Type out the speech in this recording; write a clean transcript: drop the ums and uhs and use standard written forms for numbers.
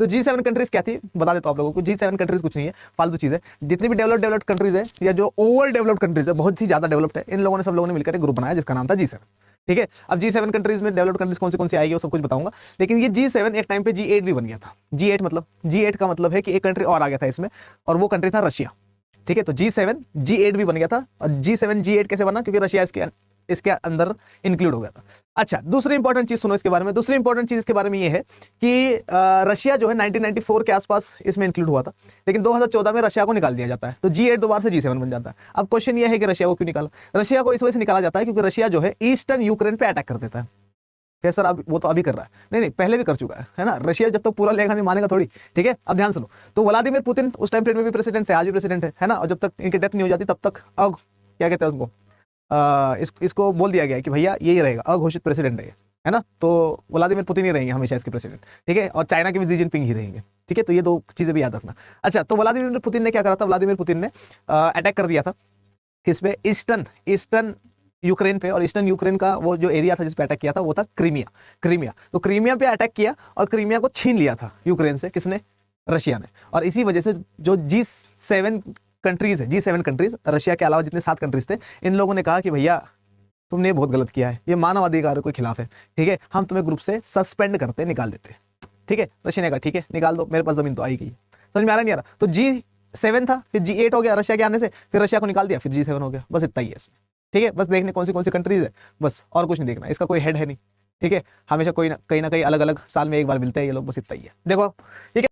तो G7 countries क्या थी बता देता हूं आप लोगों को। G7 कंट्रीज कुछ नहीं है, फालतू चीज है। जितनी भी डेवलप्ड कंट्रीज है या जो ओवर डेवलप्ड कंट्रीज है, बहुत ही ज्यादा डेवलप्ड है, इन लोगों ने सब लोगों ने मिलकर एक ग्रुप बनाया जिसका नाम था G7। ठीक है, अब G7 कंट्रीज में डेवलप्ड कंट्रीज कौन सी आएगी वो सब कुछ बताऊंगा। लेकिन ये G7 एक टाइम पे G8 भी बन गया था। G8 का मतलब है कि एक कंट्री और आ गया था इसमें, और वो कंट्री था रशिया। ठीक है, तो G7 G8 भी बन गया था। और G7 G8 कैसे बना, क्योंकि रशिया इसके अंदर इंक्लूड हो गया था। अच्छा, दूसरी इंपॉर्टेंट चीज सुनो इसके बारे में। दूसरी इंपॉर्टेंट चीज इसके बारे में ये है कि रशिया जो है 1994 के आसपास इसमें इंक्लूड हुआ था, लेकिन 2014 में रशिया को निकाल दिया जाता है, तो G8 दोबारा से G7 बन जाता है। अब क्वेश्चन ये है कि रशिया को क्यों निकाला? रशिया को इस वजह से निकाला जाता है क्योंकि रशिया जो है ईस्टर्न यूक्रेन पे अटैक कर देता है। क्या सर, अब वो तो अभी कर रहा है? नहीं, पहले भी कर चुका है ना। रशिया जब तक पूरा लेगा नहीं मानेगा थोड़ी। ठीक है, अब ध्यान सुनो। तो व्लादिमीर पुतिन उस टाइम में भी प्रेसिडेंट थे, आज भी प्रेसिडेंट है ना। और जब तक इनकी डेथ नहीं हो जाती तब तक क्या कहते हैं उसको, इसको बोल दिया गया है कि भैया यही रहेगा, अघोषित प्रेसिडेंट है ना। तो व्लादिमीर पुतिन ही रहेंगे हमेशा इसके प्रेसिडेंट। ठीक है, और चाइना के भी शी जिनपिंग ही रहेंगे। ठीक है, तो ये दो चीजें भी याद रखना। अच्छा, तो व्लादिमीर पुतिन ने क्या करा था? व्लादिमीर पुतिन ने अटैक कर दिया था किस पे? ईस्टर्न यूक्रेन पे। और ईस्टर्न यूक्रेन का वो जो एरिया था जिस पे अटैक किया था वो था क्रीमिया। तो क्रीमिया पे अटैक किया और क्रीमिया को छीन लिया था यूक्रेन से। किसने? रशिया ने। और इसी वजह से जो G7 कंट्रीज, रशिया के अलावा जितने 7 कंट्रीज थे, इन लोगों ने कहा कि भैया तुमने बहुत गलत किया है, ये मानवाधिकारों के खिलाफ है। ठीक है, हम तुम्हें ग्रुप से सस्पेंड करते, निकाल देते। ठीक है, रशिया ने कहा ठीक है निकाल दो, मेरे पास जमीन तो आई गई। समझ में आ रहा नहीं आ रहा? तो G7 था, फिर G8 हो गया रशिया के आने से, फिर रशिया को निकाल दिया, फिर G7 हो गया। बस इतना ही है इसमें। ठीक है, बस देखने कौन सी कंट्रीज है, बस, और कुछ नहीं देखना। इसका कोई हेड है नहीं। ठीक है, हमेशा कहीं ना कहीं अलग अलग साल में एक बार मिलते हैं ये लोग, बस इतना ही है। देखो ठीक है।